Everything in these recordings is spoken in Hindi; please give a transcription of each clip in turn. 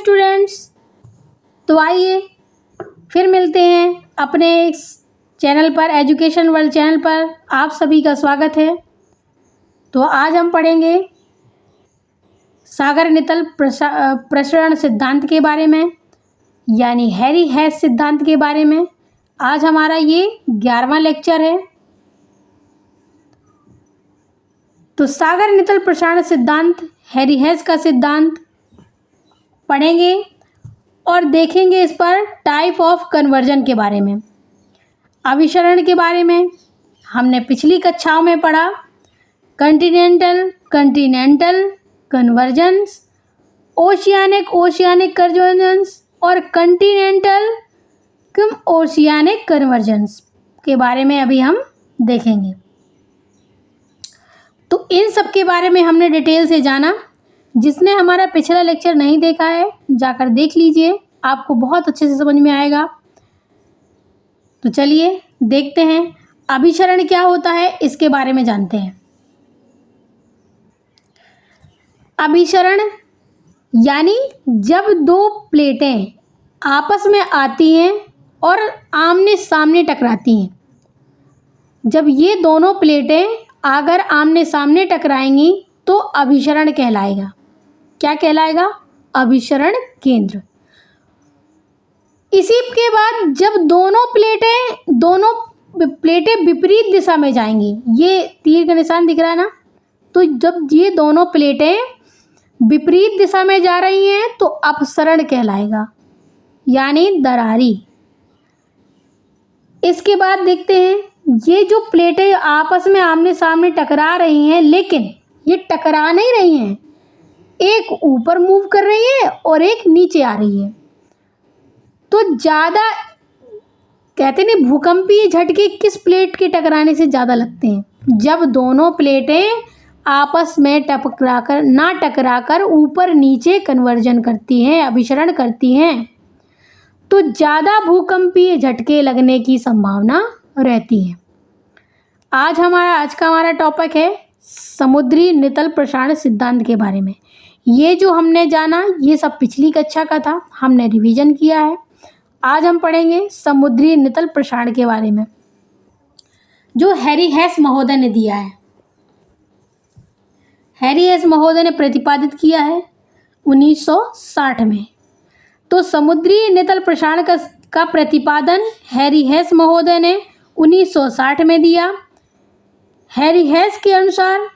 स्टूडेंट्स, तो आइए फिर मिलते हैं अपने इस चैनल पर, एजुकेशन वर्ल्ड चैनल पर आप सभी का स्वागत है। तो आज हम पढ़ेंगे सागर नितल प्रसरण सिद्धांत के बारे में, यानी हैरी हेस सिद्धांत के बारे में। आज हमारा ये 11वां लेक्चर है। तो सागर नितल प्रसारण सिद्धांत, हैरी हेस का सिद्धांत पढ़ेंगे और देखेंगे इस पर टाइप ऑफ कन्वर्जन के बारे में, अभिसरण के बारे में। हमने पिछली कक्षाओं में पढ़ा कॉन्टिनेंटल कन्वर्जेंस, ओशियानिक कन्वर्जेंस और कॉन्टिनेंटल ओशियानिक कन्वर्जेंस के बारे में अभी हम देखेंगे। तो इन सब के बारे में हमने डिटेल से जाना। जिसने हमारा पिछला लेक्चर नहीं देखा है जाकर देख लीजिए, आपको बहुत अच्छे से समझ में आएगा। तो चलिए देखते हैं अभिसरण क्या होता है, इसके बारे में जानते हैं। अभिसरण यानी जब दो प्लेटें आपस में आती हैं और आमने सामने टकराती हैं। जब ये दोनों प्लेटें अगर आमने सामने टकराएंगी तो अभिसरण कहलाएगा। क्या कहलाएगा? अभिसरण केंद्र। इसी के बाद जब दोनों प्लेटें विपरीत दिशा में जाएंगी, ये तीर का निशान दिख रहा है ना, तो जब ये दोनों प्लेटें विपरीत दिशा में जा रही हैं तो अपसरण कहलाएगा, यानी दरारी। इसके बाद देखते हैं, ये जो प्लेटें आपस में आमने सामने टकरा रही हैं, लेकिन ये टकरा नहीं रही हैं, एक ऊपर मूव कर रही है और एक नीचे आ रही है। तो ज़्यादा कहते नहीं, भूकंपीय झटके किस प्लेट के टकराने से ज़्यादा लगते हैं? जब दोनों प्लेटें आपस में टकराकर ऊपर नीचे कन्वर्जन करती हैं, अभिसरण करती हैं, तो ज़्यादा भूकंपीय झटके लगने की संभावना रहती है। आज का हमारा टॉपिक है समुद्री नितल प्रसारण सिद्धांत के बारे में। ये जो हमने जाना ये सब पिछली कक्षा का था, हमने रिवीजन किया है। आज हम पढ़ेंगे समुद्री नितल प्रसारण के बारे में, जो हैरी हेस महोदय ने दिया है। हैरी हेस महोदय ने प्रतिपादित किया है 1960 में। तो समुद्री नितल प्रसारण का प्रतिपादन हैरी हेस महोदय ने 1960 में दिया। हैरी हेस के अनुसार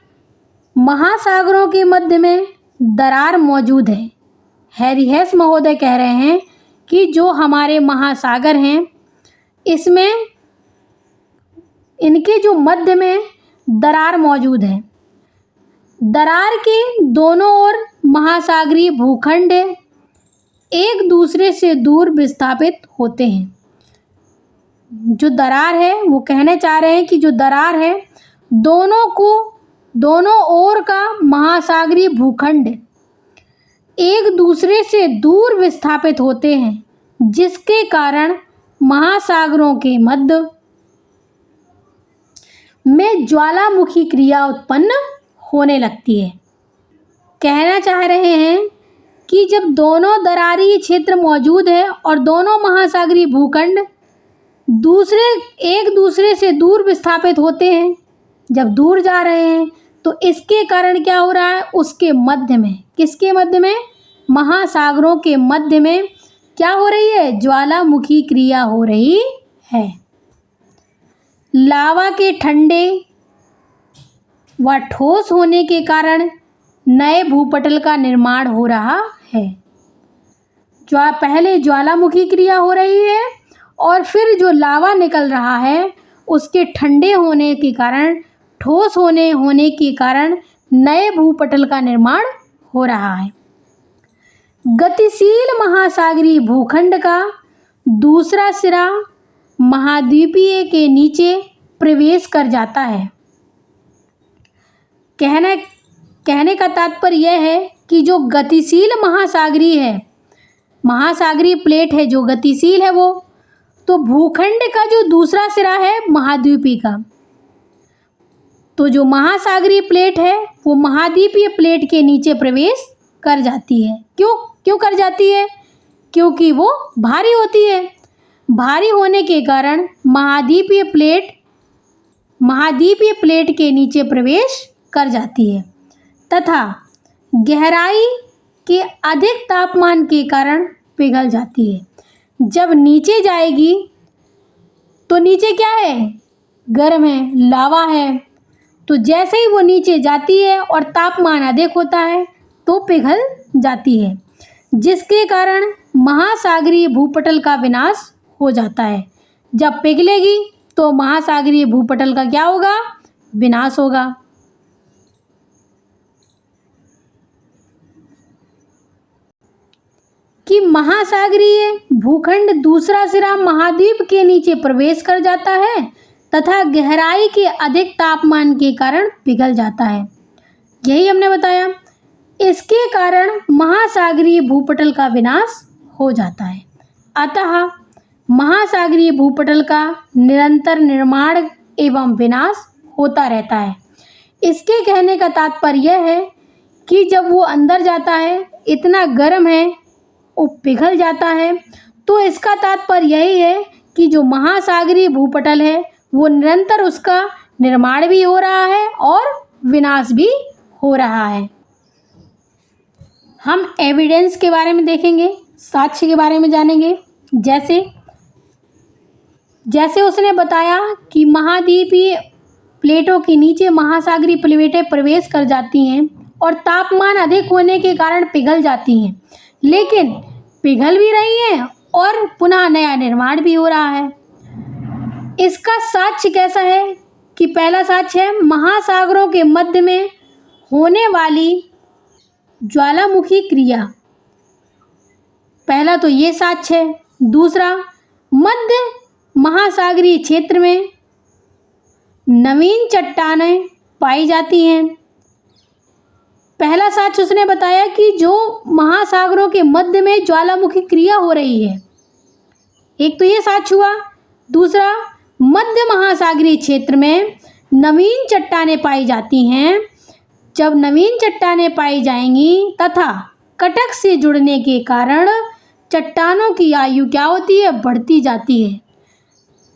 महासागरों के मध्य में दरार मौजूद है। हैरी हेस महोदय कह रहे हैं कि जो हमारे महासागर हैं, इसमें इनके जो मध्य में दरार मौजूद है। दरार के दोनों ओर महासागरीय भूखंड एक दूसरे से दूर विस्थापित होते हैं। जो दरार है, वो कहने चाह रहे हैं कि जो दरार है, दोनों ओर का महासागरीय भूखंड एक दूसरे से दूर विस्थापित होते हैं, जिसके कारण महासागरों के मध्य में ज्वालामुखी क्रिया उत्पन्न होने लगती है। कहना चाह रहे हैं कि जब दोनों दरारी क्षेत्र मौजूद है और दोनों महासागरीय भूखंड एक दूसरे से दूर विस्थापित होते हैं, जब दूर जा रहे हैं, तो इसके कारण क्या हो रहा है? उसके मध्य में, किसके मध्य में? महासागरों के मध्य में क्या हो रही है? ज्वालामुखी क्रिया हो रही है। लावा के ठंडे व ठोस होने के कारण नए भूपटल का निर्माण हो रहा है। पहले ज्वालामुखी क्रिया हो रही है और फिर जो लावा निकल रहा है, उसके ठंडे होने के कारण, ठोस होने के कारण नए भूपटल का निर्माण हो रहा है। गतिशील महासागरीय भूखंड का दूसरा सिरा महाद्वीपीय के नीचे प्रवेश कर जाता है। कहने का तात्पर्य यह है कि जो गतिशील महासागरीय प्लेट है, जो गतिशील है, वो तो भूखंड का जो दूसरा सिरा है महाद्वीपीय का, तो जो महासागरीय प्लेट है वो महाद्वीपीय प्लेट के नीचे प्रवेश कर जाती है। क्यों? क्यों कर जाती है? क्योंकि वो भारी होती है। भारी होने के कारण महाद्वीपीय प्लेट के नीचे प्रवेश कर जाती है तथा गहराई के अधिक तापमान के कारण पिघल जाती है। जब नीचे जाएगी तो नीचे क्या है? गर्म है, लावा है। तो जैसे ही वो नीचे जाती है और तापमान अधिक होता है तो पिघल जाती है, जिसके कारण महासागरीय भूपटल का विनाश हो जाता है। जब पिघलेगी तो महासागरीय भूपटल का क्या होगा? विनाश होगा। कि महासागरीय भूखंड दूसरा सिरा महाद्वीप के नीचे प्रवेश कर जाता है तथा गहराई के अधिक तापमान के कारण पिघल जाता है। यही हमने बताया। इसके कारण महासागरीय भूपटल का विनाश हो जाता है। अतः महासागरीय भूपटल का निरंतर निर्माण एवं विनाश होता रहता है। इसके कहने का तात्पर्य यह है कि जब वो अंदर जाता है, इतना गर्म है, वो पिघल जाता है। तो इसका तात्पर्य यही है कि जो महासागरीय भूपटल है वो निरंतर उसका निर्माण भी हो रहा है और विनाश भी हो रहा है। हम एविडेंस के बारे में देखेंगे, साक्ष्य के बारे में जानेंगे। जैसे उसने बताया कि महाद्वीपीय प्लेटों के नीचे महासागरीय प्लेटें प्रवेश कर जाती हैं और तापमान अधिक होने के कारण पिघल जाती हैं, लेकिन पिघल भी रही हैं और पुनः नया निर्माण भी हो रहा है। इसका साक्ष्य कैसा है? कि पहला साक्ष्य है महासागरों के मध्य में होने वाली ज्वालामुखी क्रिया। पहला तो ये साक्ष्य है। दूसरा, मध्य महासागरीय क्षेत्र में नवीन चट्टानें पाई जाती हैं। पहला साक्ष्य उसने बताया कि जो महासागरों के मध्य में ज्वालामुखी क्रिया हो रही है, एक तो ये साक्ष्य हुआ। दूसरा, मध्य महासागरीय क्षेत्र में नवीन चट्टानें पाई जाती हैं। जब नवीन चट्टानें पाई जाएंगी तथा कटक से जुड़ने के कारण चट्टानों की आयु क्या होती है? बढ़ती जाती है।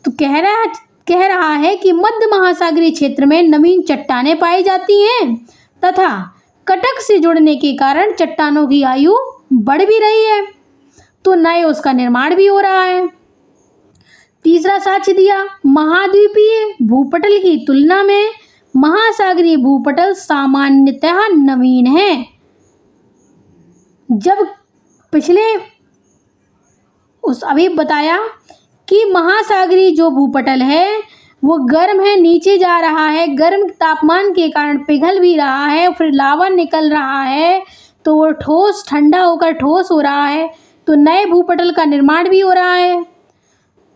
तो कह रहा है कि मध्य महासागरीय क्षेत्र में नवीन चट्टानें पाई जाती हैं तथा कटक से जुड़ने के कारण चट्टानों की आयु बढ़ भी रही है, तो नए उसका निर्माण भी हो रहा है। तीसरा साक्ष्य दिया, महाद्वीपीय भूपटल की तुलना में महासागरीय भूपटल सामान्यतः नवीन है। जब अभी बताया कि महासागरीय जो भूपटल है वो गर्म है, नीचे जा रहा है, गर्म तापमान के कारण पिघल भी रहा है, फिर लावा निकल रहा है, तो वो ठंडा होकर ठोस हो रहा है, तो नए भूपटल का निर्माण भी हो रहा है।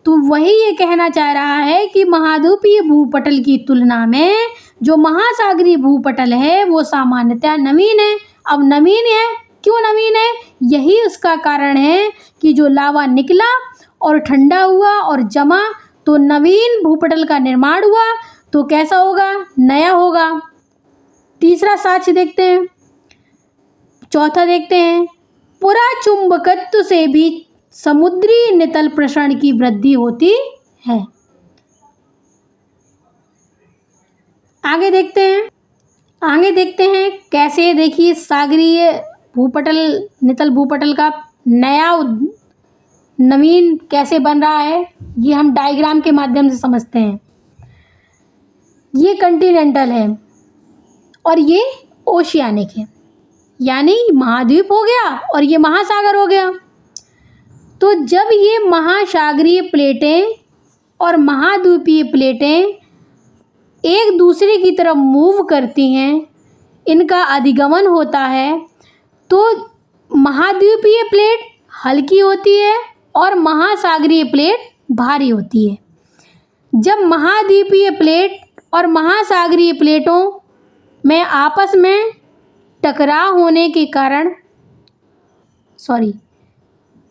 तो वही ये कहना चाह रहा है कि महाद्वीपीय भूपटल की तुलना में जो महासागरीय भूपटल है वो सामान्यतः नवीन है। अब नवीन है, क्यों नवीन है? यही उसका कारण है कि जो लावा निकला और ठंडा हुआ और जमा, तो नवीन भूपटल का निर्माण हुआ, तो कैसा होगा? नया होगा। तीसरा साक्ष्य देखते हैं। चौथा देखते हैं, पुराचुंबकत्व से भी समुद्री नितल प्रसरण की वृद्धि होती है। आगे देखते हैं कैसे। देखिए, सागरीय भूपटल, नितल भूपटल का नया नवीन कैसे बन रहा है, ये हम डायग्राम के माध्यम से समझते हैं। ये कॉन्टिनेंटल है और ये ओशियानिक है, यानी महाद्वीप हो गया और ये महासागर हो गया। तो जब ये महासागरीय प्लेटें और महाद्वीपीय प्लेटें एक दूसरे की तरफ मूव करती हैं, इनका अधिगमन होता है, तो महाद्वीपीय प्लेट हल्की होती है और महासागरीय प्लेट भारी होती है। जब महाद्वीपीय प्लेट और महासागरीय प्लेटों में आपस में टकराव होने के कारण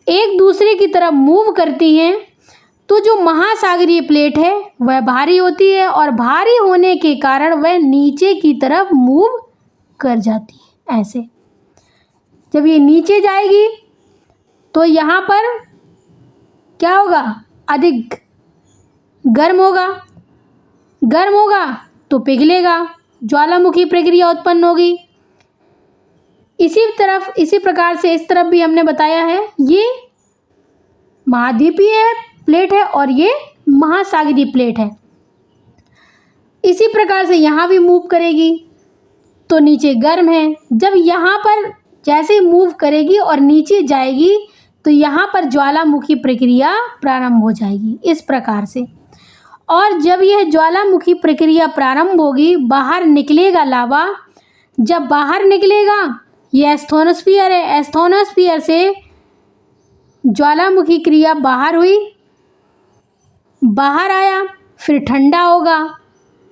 एक दूसरे की तरफ मूव करती हैं, तो जो महासागरीय प्लेट है वह भारी होती है और भारी होने के कारण वह नीचे की तरफ मूव कर जाती है। ऐसे जब ये नीचे जाएगी तो यहाँ पर क्या होगा, अधिक गर्म होगा, गर्म होगा तो पिघलेगा, ज्वालामुखी प्रक्रिया उत्पन्न होगी। इसी प्रकार से इस तरफ भी हमने बताया है, ये महाद्वीपीय प्लेट है और ये महासागरीय प्लेट है। इसी प्रकार से यहाँ भी मूव करेगी तो नीचे गर्म है, जब यहाँ पर जैसे ही मूव करेगी और नीचे जाएगी तो यहाँ पर ज्वालामुखी प्रक्रिया प्रारंभ हो जाएगी इस प्रकार से। और जब यह ज्वालामुखी प्रक्रिया प्रारंभ होगी, बाहर निकलेगा लावा। जब बाहर निकलेगा, यह एस्थोनोस्फीयर है, एस्थोनोस्फीयर से ज्वालामुखी क्रिया बाहर हुई, बाहर आया, फिर ठंडा होगा,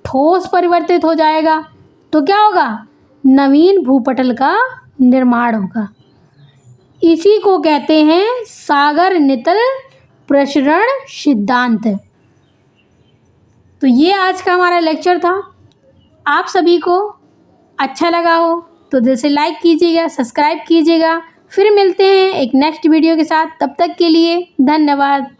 ठोस परिवर्तित हो जाएगा तो क्या होगा, नवीन भूपटल का निर्माण होगा। इसी को कहते हैं सागर नितल प्रसरण सिद्धांत। तो ये आज का हमारा लेक्चर था। आप सभी को अच्छा लगा हो तो दिल से लाइक कीजिएगा, सब्सक्राइब कीजिएगा। फिर मिलते हैं एक नेक्स्ट वीडियो के साथ, तब तक के लिए धन्यवाद।